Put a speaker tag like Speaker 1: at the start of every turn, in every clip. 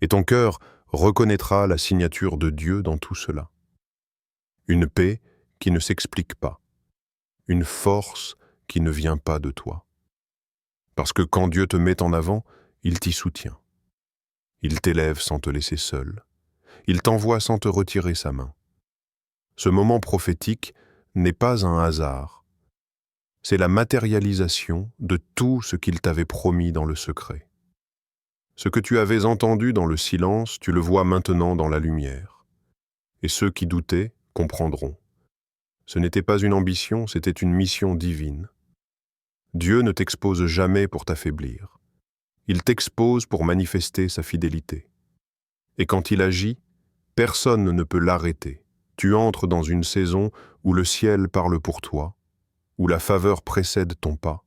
Speaker 1: Et ton cœur reconnaîtra la signature de Dieu dans tout cela. Une paix qui ne s'explique pas, une force qui ne vient pas de toi. Parce que quand Dieu te met en avant, il t'y soutient. Il t'élève sans te laisser seul. Il t'envoie sans te retirer sa main. Ce moment prophétique n'est pas un hasard. C'est la matérialisation de tout ce qu'il t'avait promis dans le secret. Ce que tu avais entendu dans le silence, tu le vois maintenant dans la lumière. Et ceux qui doutaient comprendront. Ce n'était pas une ambition, c'était une mission divine. Dieu ne t'expose jamais pour t'affaiblir. Il t'expose pour manifester sa fidélité. Et quand il agit, personne ne peut l'arrêter. Tu entres dans une saison où le ciel parle pour toi, où la faveur précède ton pas,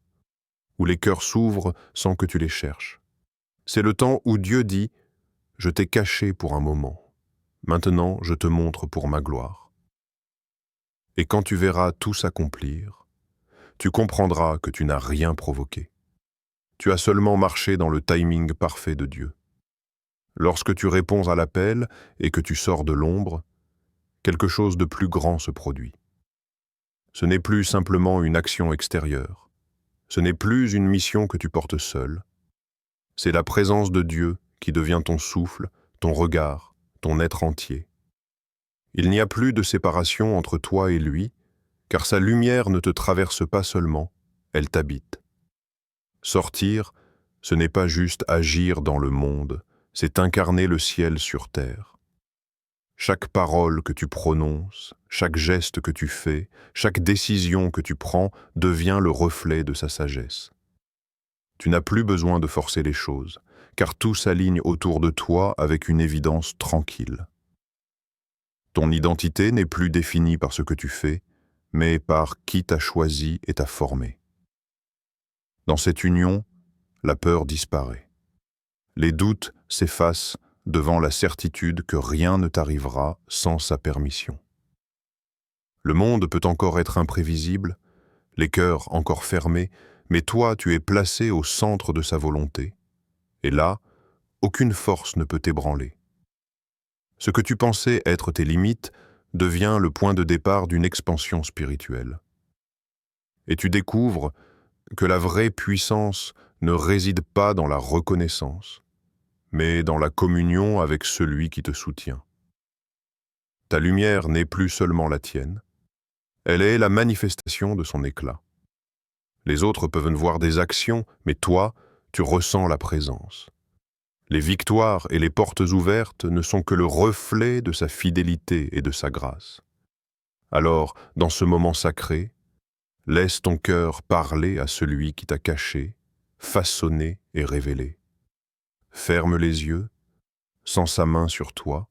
Speaker 1: où les cœurs s'ouvrent sans que tu les cherches. C'est le temps où Dieu dit « Je t'ai caché pour un moment. Maintenant, je te montre pour ma gloire. » Et quand tu verras tout s'accomplir, tu comprendras que tu n'as rien provoqué. Tu as seulement marché dans le timing parfait de Dieu. Lorsque tu réponds à l'appel et que tu sors de l'ombre, quelque chose de plus grand se produit. Ce n'est plus simplement une action extérieure. Ce n'est plus une mission que tu portes seul. C'est la présence de Dieu qui devient ton souffle, ton regard, ton être entier. Il n'y a plus de séparation entre toi et lui, car sa lumière ne te traverse pas seulement, elle t'habite. Sortir, ce n'est pas juste agir dans le monde, c'est incarner le ciel sur terre. Chaque parole que tu prononces, chaque geste que tu fais, chaque décision que tu prends devient le reflet de sa sagesse. Tu n'as plus besoin de forcer les choses, car tout s'aligne autour de toi avec une évidence tranquille. Ton identité n'est plus définie par ce que tu fais, mais par qui t'a choisi et t'a formé. Dans cette union, la peur disparaît. Les doutes s'effacent devant la certitude que rien ne t'arrivera sans sa permission. Le monde peut encore être imprévisible, les cœurs encore fermés, mais toi, tu es placé au centre de sa volonté. Et là, aucune force ne peut t'ébranler. Ce que tu pensais être tes limites devient le point de départ d'une expansion spirituelle. Et tu découvres que la vraie puissance ne réside pas dans la reconnaissance, mais dans la communion avec celui qui te soutient. Ta lumière n'est plus seulement la tienne, elle est la manifestation de son éclat. Les autres peuvent voir des actions, mais toi, tu ressens la présence. Les victoires et les portes ouvertes ne sont que le reflet de sa fidélité et de sa grâce. Alors, dans ce moment sacré, laisse ton cœur parler à celui qui t'a caché, façonné et révélé. Ferme les yeux, sens sa main sur toi,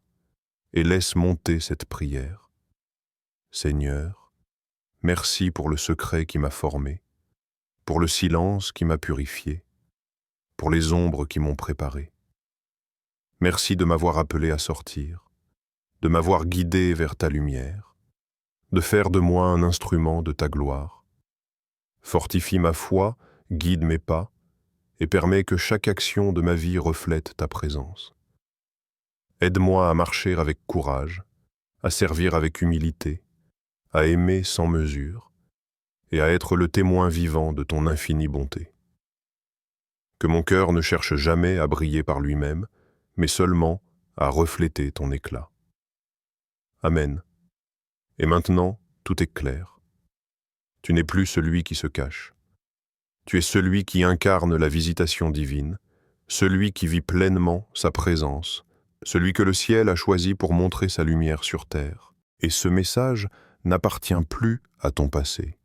Speaker 1: et laisse monter cette prière. Seigneur, merci pour le secret qui m'a formé, pour le silence qui m'a purifié, pour les ombres qui m'ont préparé. Merci de m'avoir appelé à sortir, de m'avoir guidé vers ta lumière, de faire de moi un instrument de ta gloire. Fortifie ma foi, guide mes pas, et permets que chaque action de ma vie reflète ta présence. Aide-moi à marcher avec courage, à servir avec humilité, à aimer sans mesure, et à être le témoin vivant de ton infinie bonté. Que mon cœur ne cherche jamais à briller par lui-même, mais seulement à refléter ton éclat. Amen. Et maintenant, tout est clair. Tu n'es plus celui qui se cache. Tu es celui qui incarne la visitation divine, celui qui vit pleinement sa présence, celui que le ciel a choisi pour montrer sa lumière sur terre. Et ce message n'appartient plus à ton passé.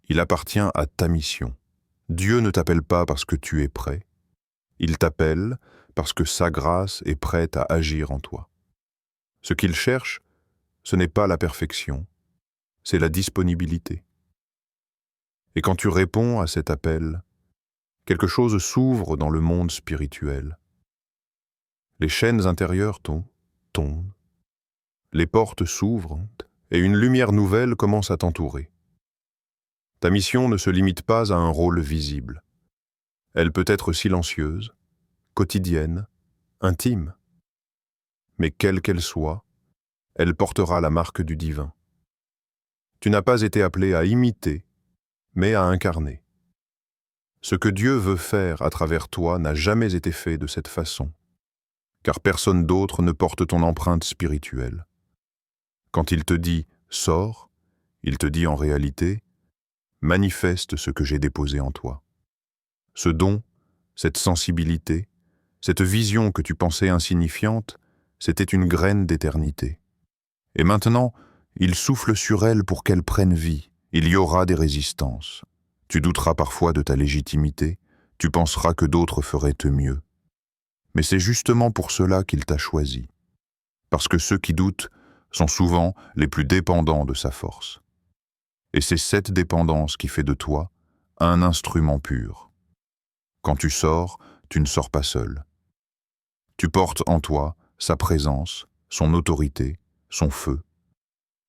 Speaker 1: Il appartient à ta mission. Dieu ne t'appelle pas parce que tu es prêt. Il t'appelle parce que sa grâce est prête à agir en toi. Ce qu'il cherche, ce n'est pas la perfection, c'est la disponibilité. Et quand tu réponds à cet appel, quelque chose s'ouvre dans le monde spirituel. Les chaînes intérieures tombent, les portes s'ouvrent et une lumière nouvelle commence à t'entourer. Ta mission ne se limite pas à un rôle visible. Elle peut être silencieuse, quotidienne, intime. mais quelle qu'elle soit, elle portera la marque du divin. Tu n'as pas été appelé à imiter, mais à incarner. Ce que Dieu veut faire à travers toi n'a jamais été fait de cette façon, car personne d'autre ne porte ton empreinte spirituelle. Quand il te dit « sors », il te dit en réalité « manifeste ce que j'ai déposé en toi ». Ce don, cette sensibilité, cette vision que tu pensais insignifiante, c'était une graine d'éternité. Et maintenant, il souffle sur elle pour qu'elle prenne vie. Il y aura des résistances. Tu douteras parfois de ta légitimité, tu penseras que d'autres feraient mieux. Mais c'est justement pour cela qu'il t'a choisi. Parce que ceux qui doutent sont souvent les plus dépendants de sa force. Et c'est cette dépendance qui fait de toi un instrument pur. Quand tu sors, tu ne sors pas seul. Tu portes en toi sa présence, son autorité, son feu.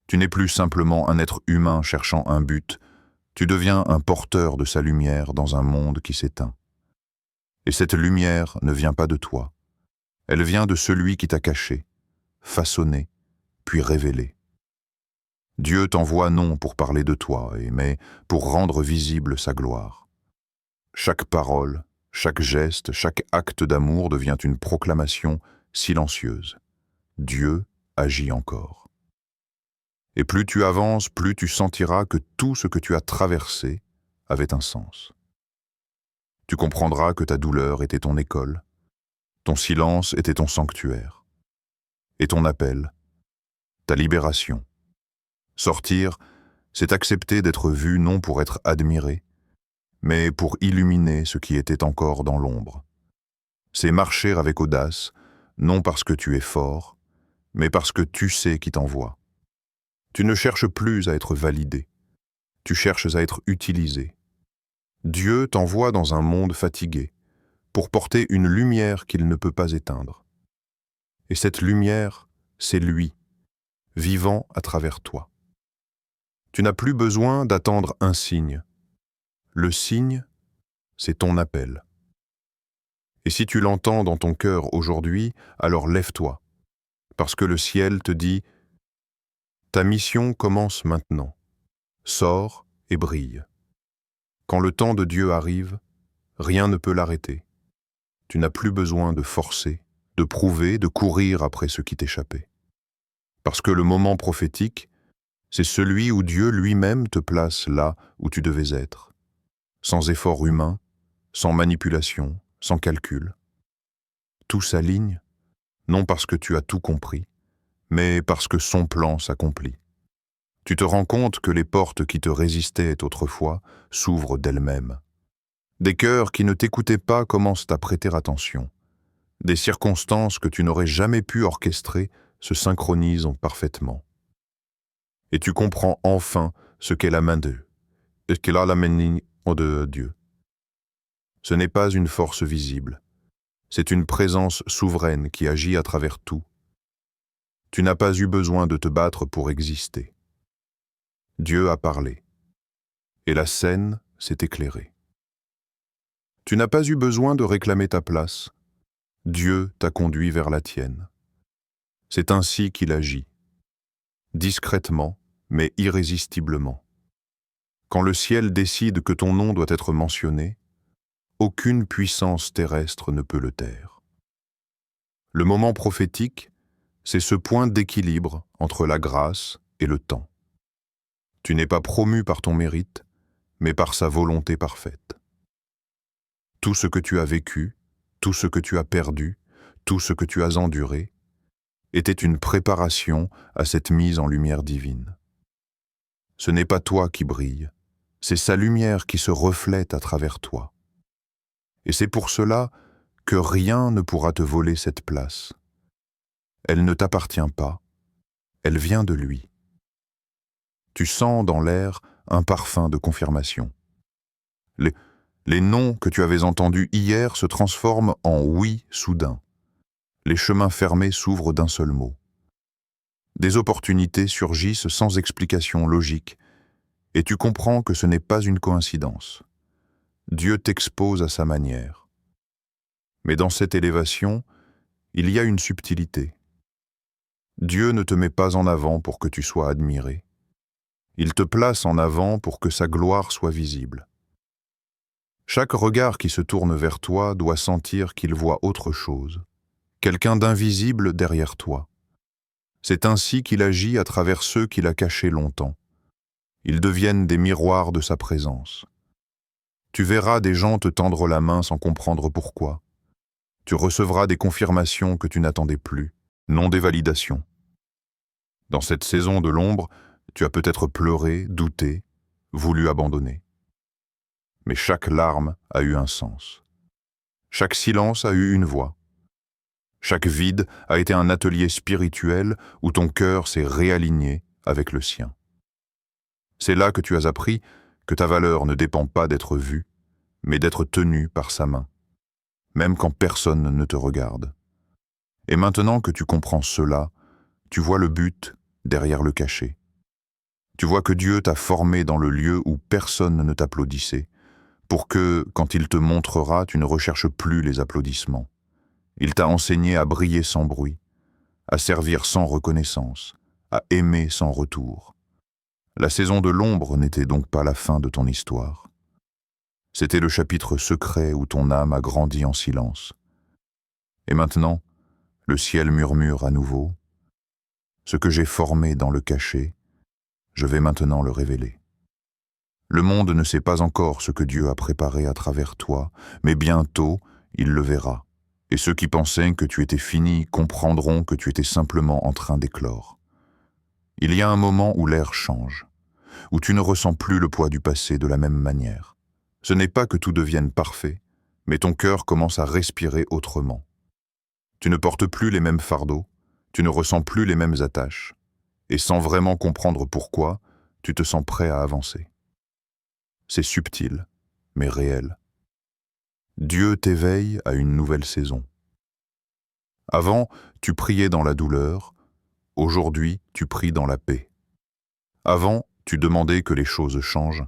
Speaker 1: Tu n'es plus simplement un être humain cherchant un but, tu deviens un porteur de sa lumière dans un monde qui s'éteint. Et cette lumière ne vient pas de toi. Elle vient de celui qui t'a caché, façonné, puis révélé. Dieu t'envoie non pour parler de toi, mais pour rendre visible sa gloire. Chaque parole, chaque geste, chaque acte d'amour devient une proclamation silencieuse. Dieu agit encore. Et plus tu avances, plus tu sentiras que tout ce que tu as traversé avait un sens. Tu comprendras que ta douleur était ton école, ton silence était ton sanctuaire, et ton appel, ta libération. Sortir, c'est accepter d'être vu non pour être admiré, mais pour illuminer ce qui était encore dans l'ombre. C'est marcher avec audace, non parce que tu es fort, mais parce que tu sais qui t'envoie. Tu ne cherches plus à être validé, tu cherches à être utilisé. Dieu t'envoie dans un monde fatigué, pour porter une lumière qu'il ne peut pas éteindre. Et cette lumière, c'est lui, vivant à travers toi. Tu n'as plus besoin d'attendre un signe. Le signe, c'est ton appel. Et si tu l'entends dans ton cœur aujourd'hui, alors lève-toi, parce que le ciel te dit « Ta mission commence maintenant. Sors et brille. Quand le temps de Dieu arrive, rien ne peut l'arrêter. Tu n'as plus besoin de forcer, de prouver, de courir après ce qui t'échappait. Parce que le moment prophétique, c'est celui où Dieu lui-même te place là où tu devais être, sans effort humain, sans manipulation, sans calcul. Tout s'aligne, non parce que tu as tout compris, mais parce que son plan s'accomplit. Tu te rends compte que les portes qui te résistaient autrefois s'ouvrent d'elles-mêmes. Des cœurs qui ne t'écoutaient pas commencent à prêter attention. Des circonstances que tu n'aurais jamais pu orchestrer se synchronisent parfaitement. Et tu comprends enfin ce qu'est la main de Dieu, ce qu'est la main de Dieu. Ce n'est pas une force visible, c'est une présence souveraine qui agit à travers tout. Tu n'as pas eu besoin de te battre pour exister. Dieu a parlé, et la scène s'est éclairée. Tu n'as pas eu besoin de réclamer ta place. Dieu t'a conduit vers la tienne. C'est ainsi qu'il agit, discrètement, mais irrésistiblement. Quand le ciel décide que ton nom doit être mentionné, aucune puissance terrestre ne peut le taire. Le moment prophétique, c'est ce point d'équilibre entre la grâce et le temps. Tu n'es pas promu par ton mérite, mais par sa volonté parfaite. Tout ce que tu as vécu, tout ce que tu as perdu, tout ce que tu as enduré, était une préparation à cette mise en lumière divine. Ce n'est pas toi qui brille, c'est sa lumière qui se reflète à travers toi. Et c'est pour cela que rien ne pourra te voler cette place. Elle ne t'appartient pas, elle vient de lui. Tu sens dans l'air un parfum de confirmation. Les non que tu avais entendus hier se transforment en oui soudain. Les chemins fermés s'ouvrent d'un seul mot. Des opportunités surgissent sans explication logique, et tu comprends que ce n'est pas une coïncidence. Dieu t'expose à sa manière. Mais dans cette élévation, il y a une subtilité. Dieu ne te met pas en avant pour que tu sois admiré. Il te place en avant pour que sa gloire soit visible. Chaque regard qui se tourne vers toi doit sentir qu'il voit autre chose, quelqu'un d'invisible derrière toi. C'est ainsi qu'il agit à travers ceux qu'il a cachés longtemps. Ils deviennent des miroirs de sa présence. Tu verras des gens te tendre la main sans comprendre pourquoi. Tu recevras des confirmations que tu n'attendais plus, non des validations. Dans cette saison de l'ombre, tu as peut-être pleuré, douté, voulu abandonner. Mais chaque larme a eu un sens. Chaque silence a eu une voix. Chaque vide a été un atelier spirituel où ton cœur s'est réaligné avec le sien. C'est là que tu as appris que ta valeur ne dépend pas d'être vue, mais d'être tenue par sa main, même quand personne ne te regarde. Et maintenant que tu comprends cela, tu vois le but derrière le cachet. Tu vois que Dieu t'a formé dans le lieu où personne ne t'applaudissait, pour que, quand il te montrera, tu ne recherches plus les applaudissements. Il t'a enseigné à briller sans bruit, à servir sans reconnaissance, à aimer sans retour. La saison de l'ombre n'était donc pas la fin de ton histoire. C'était le chapitre secret où ton âme a grandi en silence. Et maintenant, le ciel murmure à nouveau. Ce que j'ai formé dans le cachet, je vais maintenant le révéler. Le monde ne sait pas encore ce que Dieu a préparé à travers toi, mais bientôt, il le verra. Et ceux qui pensaient que tu étais fini comprendront que tu étais simplement en train d'éclore. Il y a un moment où l'air change, où tu ne ressens plus le poids du passé de la même manière. Ce n'est pas que tout devienne parfait, mais ton cœur commence à respirer autrement. Tu ne portes plus les mêmes fardeaux, tu ne ressens plus les mêmes attaches, et sans vraiment comprendre pourquoi, tu te sens prêt à avancer. C'est subtil, mais réel. Dieu t'éveille à une nouvelle saison. Avant, tu priais dans la douleur, aujourd'hui, tu pries dans la paix. Avant, tu demandais que les choses changent.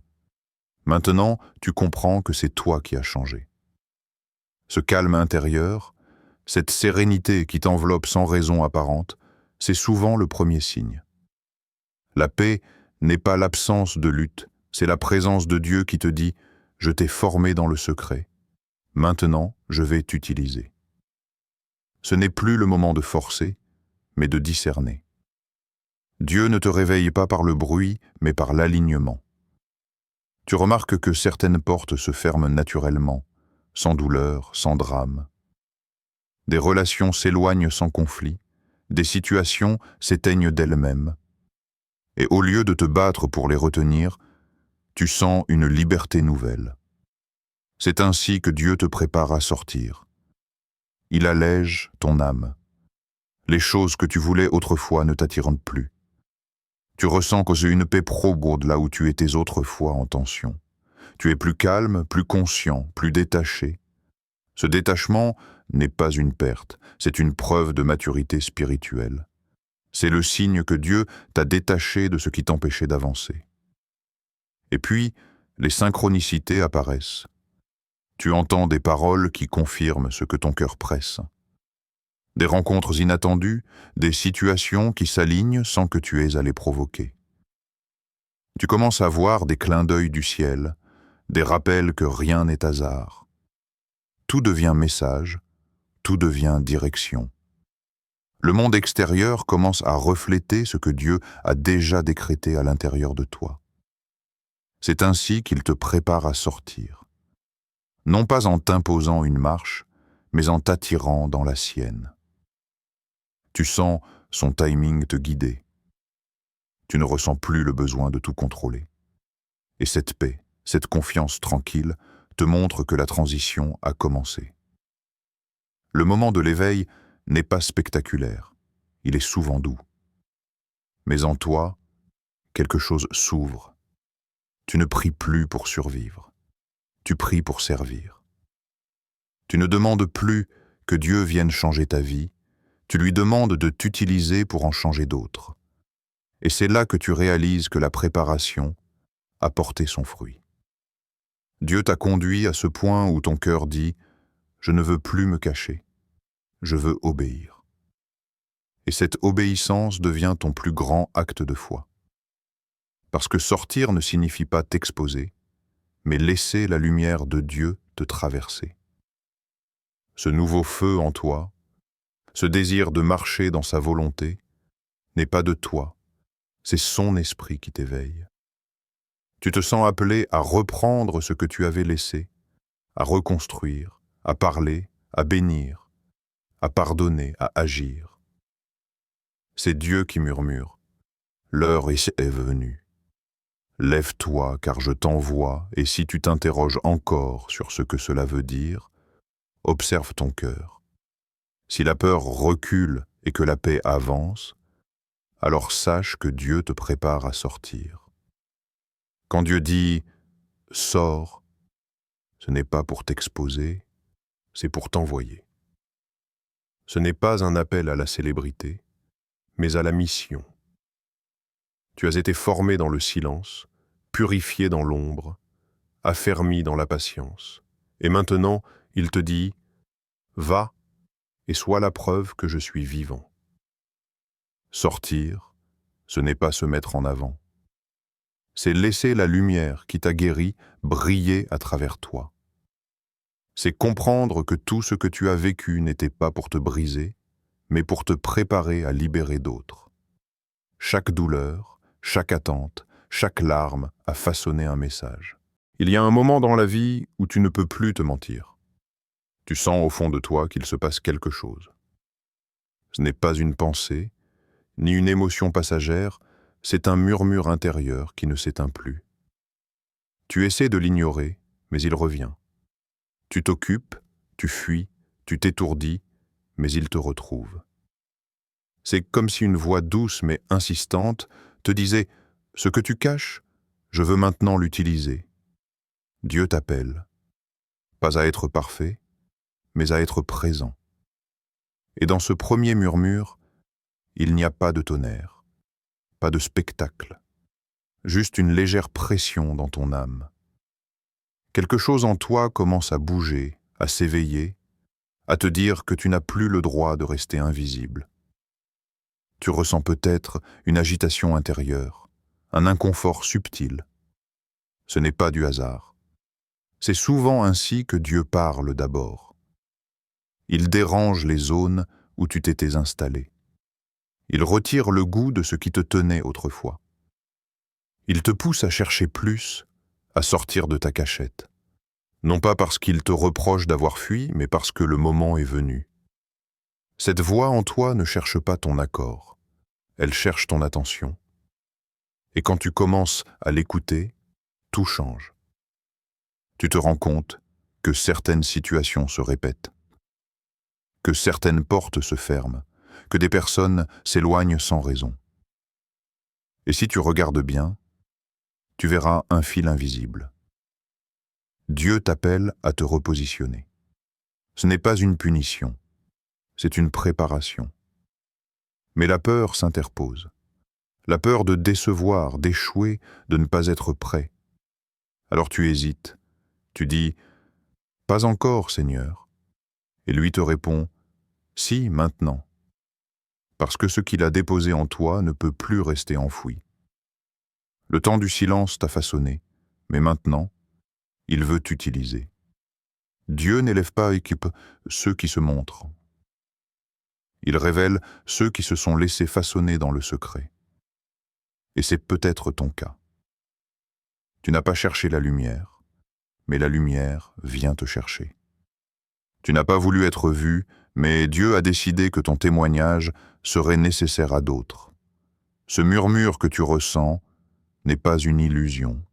Speaker 1: Maintenant, tu comprends que c'est toi qui as changé. Ce calme intérieur, cette sérénité qui t'enveloppe sans raison apparente, c'est souvent le premier signe. La paix n'est pas l'absence de lutte, c'est la présence de Dieu qui te dit « Je t'ai formé dans le secret. Maintenant, je vais t'utiliser. » Ce n'est plus le moment de forcer, mais de discerner. Dieu ne te réveille pas par le bruit, mais par l'alignement. Tu remarques que certaines portes se ferment naturellement, sans douleur, sans drame. Des relations s'éloignent sans conflit, des situations s'éteignent d'elles-mêmes. Et au lieu de te battre pour les retenir, tu sens une liberté nouvelle. C'est ainsi que Dieu te prépare à sortir. Il allège ton âme. Les choses que tu voulais autrefois ne t'attirent plus. Tu ressens que c'est une paix probe là où tu étais autrefois en tension. Tu es plus calme, plus conscient, plus détaché. Ce détachement n'est pas une perte, c'est une preuve de maturité spirituelle. C'est le signe que Dieu t'a détaché de ce qui t'empêchait d'avancer. Et puis, les synchronicités apparaissent. Tu entends des paroles qui confirment ce que ton cœur presse. Des rencontres inattendues, des situations qui s'alignent sans que tu aies à les provoquer. Tu commences à voir des clins d'œil du ciel, des rappels que rien n'est hasard. Tout devient message, tout devient direction. Le monde extérieur commence à refléter ce que Dieu a déjà décrété à l'intérieur de toi. C'est ainsi qu'il te prépare à sortir. Non pas en t'imposant une marche, mais en t'attirant dans la sienne. Tu sens son timing te guider. Tu ne ressens plus le besoin de tout contrôler. Et cette paix, cette confiance tranquille, te montre que la transition a commencé. Le moment de l'éveil n'est pas spectaculaire, il est souvent doux. Mais en toi, quelque chose s'ouvre. Tu ne pries plus pour survivre, tu pries pour servir. Tu ne demandes plus que Dieu vienne changer ta vie, tu lui demandes de t'utiliser pour en changer d'autres. Et c'est là que tu réalises que la préparation a porté son fruit. Dieu t'a conduit à ce point où ton cœur dit « Je ne veux plus me cacher, je veux obéir ». Et cette obéissance devient ton plus grand acte de foi. Parce que sortir ne signifie pas t'exposer, mais laisser la lumière de Dieu te traverser. Ce nouveau feu en toi, ce désir de marcher dans sa volonté, n'est pas de toi, c'est son esprit qui t'éveille. Tu te sens appelé à reprendre ce que tu avais laissé, à reconstruire, à parler, à bénir, à pardonner, à agir. C'est Dieu qui murmure, « L'heure est venue. Lève-toi, car je t'envoie, et si tu t'interroges encore sur ce que cela veut dire, observe ton cœur. Si la peur recule et que la paix avance, alors sache que Dieu te prépare à sortir. Quand Dieu dit « sors », ce n'est pas pour t'exposer, c'est pour t'envoyer. Ce n'est pas un appel à la célébrité, mais à la mission. Tu as été formé dans le silence, purifié dans l'ombre, affermi dans la patience. Et maintenant, il te dit « Va et sois la preuve que je suis vivant ». Sortir, ce n'est pas se mettre en avant. C'est laisser la lumière qui t'a guéri briller à travers toi. C'est comprendre que tout ce que tu as vécu n'était pas pour te briser, mais pour te préparer à libérer d'autres. Chaque douleur, chaque attente, chaque larme a façonné un message. Il y a un moment dans la vie où tu ne peux plus te mentir. Tu sens au fond de toi qu'il se passe quelque chose. Ce n'est pas une pensée, ni une émotion passagère, c'est un murmure intérieur qui ne s'éteint plus. Tu essaies de l'ignorer, mais il revient. Tu t'occupes, tu fuis, tu t'étourdis, mais il te retrouve. C'est comme si une voix douce mais insistante te disait « Ce que tu caches, je veux maintenant l'utiliser ». Dieu t'appelle, pas à être parfait, mais à être présent. Et dans ce premier murmure, il n'y a pas de tonnerre, pas de spectacle, juste une légère pression dans ton âme. Quelque chose en toi commence à bouger, à s'éveiller, à te dire que tu n'as plus le droit de rester invisible. Tu ressens peut-être une agitation intérieure, un inconfort subtil. Ce n'est pas du hasard. C'est souvent ainsi que Dieu parle d'abord. Il dérange les zones où tu t'étais installé. Il retire le goût de ce qui te tenait autrefois. Il te pousse à chercher plus, à sortir de ta cachette. Non pas parce qu'il te reproche d'avoir fui, mais parce que le moment est venu. Cette voix en toi ne cherche pas ton accord, elle cherche ton attention. Et quand tu commences à l'écouter, tout change. Tu te rends compte que certaines situations se répètent, que certaines portes se ferment, que des personnes s'éloignent sans raison. Et si tu regardes bien, tu verras un fil invisible. Dieu t'appelle à te repositionner. Ce n'est pas une punition, c'est une préparation. Mais la peur s'interpose. La peur de décevoir, d'échouer, de ne pas être prêt. Alors tu hésites. Tu dis « Pas encore, Seigneur ». Et lui te répond « Si, maintenant ». Parce que ce qu'il a déposé en toi ne peut plus rester enfoui. Le temps du silence t'a façonné, mais maintenant, il veut t'utiliser. Dieu n'élève pas à équipe ceux qui se montrent. Il révèle ceux qui se sont laissés façonner dans le secret. Et c'est peut-être ton cas. Tu n'as pas cherché la lumière, mais la lumière vient te chercher. Tu n'as pas voulu être vu, mais Dieu a décidé que ton témoignage serait nécessaire à d'autres. Ce murmure que tu ressens n'est pas une illusion.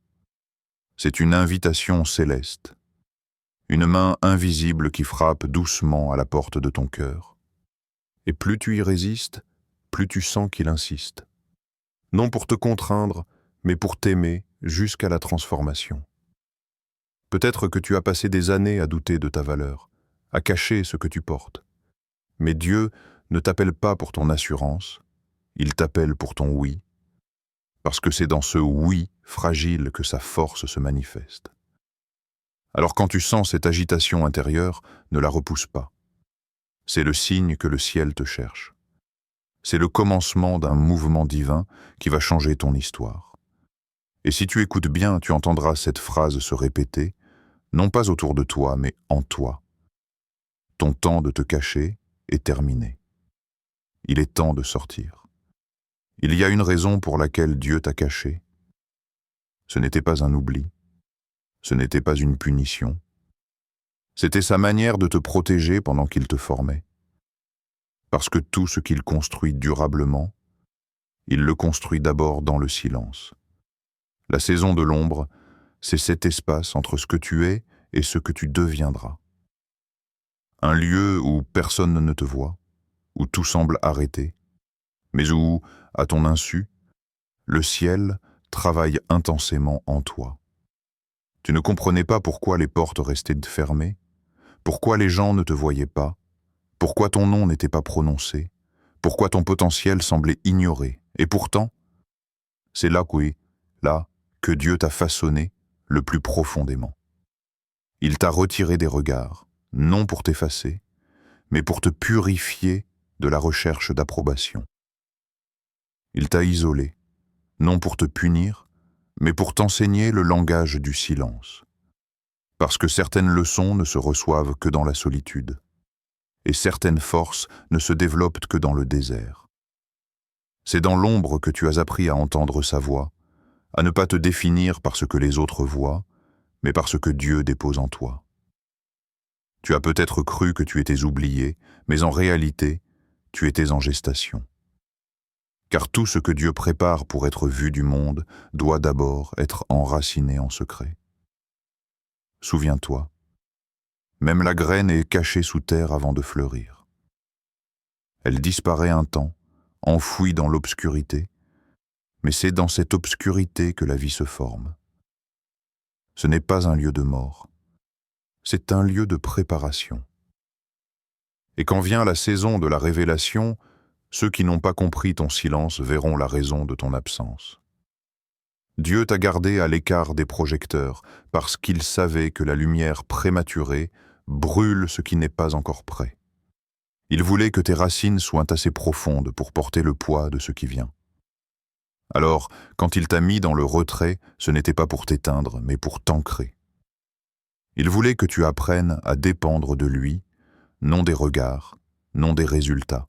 Speaker 1: C'est une invitation céleste, une main invisible qui frappe doucement à la porte de ton cœur. Et plus tu y résistes, plus tu sens qu'il insiste. Non pour te contraindre, mais pour t'aimer jusqu'à la transformation. Peut-être que tu as passé des années à douter de ta valeur, à cacher ce que tu portes. Mais Dieu ne t'appelle pas pour ton assurance, il t'appelle pour ton oui, parce que c'est dans ce oui fragile que sa force se manifeste. Alors quand tu sens cette agitation intérieure, ne la repousse pas. C'est le signe que le ciel te cherche.
Speaker 2: C'est le commencement d'un mouvement divin qui va changer ton histoire. Et si tu écoutes bien, tu entendras cette phrase se répéter, non pas autour de toi, mais en toi. Ton temps de te cacher est terminé. Il est temps de sortir. Il y a une raison pour laquelle Dieu t'a caché. Ce n'était pas un oubli. Ce n'était pas une punition. C'était sa manière de te protéger pendant qu'il te formait. Parce que tout ce qu'il construit durablement, il le construit d'abord dans le silence. La saison de l'ombre, c'est cet espace entre ce que tu es et ce que tu deviendras. Un lieu où personne ne te voit, où tout semble arrêté, mais où, à ton insu, le ciel travaille intensément en toi. Tu ne comprenais pas pourquoi les portes restaient fermées, pourquoi les gens ne te voyaient pas, pourquoi ton nom n'était pas prononcé, pourquoi ton potentiel semblait ignoré. Et pourtant, c'est là que Dieu t'a façonné le plus profondément. Il t'a retiré des regards, non pour t'effacer, mais pour te purifier de la recherche d'approbation. Il t'a isolé, non pour te punir, mais pour t'enseigner le langage du silence. Parce que certaines leçons ne se reçoivent que dans la solitude, et certaines forces ne se développent que dans le désert. C'est dans l'ombre que tu as appris à entendre sa voix, à ne pas te définir par ce que les autres voient, mais par ce que Dieu dépose en toi. Tu as peut-être cru que tu étais oublié, mais en réalité, tu étais en gestation. Car tout ce que Dieu prépare pour être vu du monde doit d'abord être enraciné en secret. Souviens-toi, même la graine est cachée sous terre avant de fleurir. Elle disparaît un temps, enfouie dans l'obscurité, mais c'est dans cette obscurité que la vie se forme. Ce n'est pas un lieu de mort, c'est un lieu de préparation. Et quand vient la saison de la révélation, ceux qui n'ont pas compris ton silence verront la raison de ton absence. Dieu t'a gardé à l'écart des projecteurs parce qu'il savait que la lumière prématurée brûle ce qui n'est pas encore prêt. Il voulait que tes racines soient assez profondes pour porter le poids de ce qui vient. Alors, quand il t'a mis dans le retrait, ce n'était pas pour t'éteindre, mais pour t'ancrer. Il voulait que tu apprennes à dépendre de lui, non des regards, non des résultats,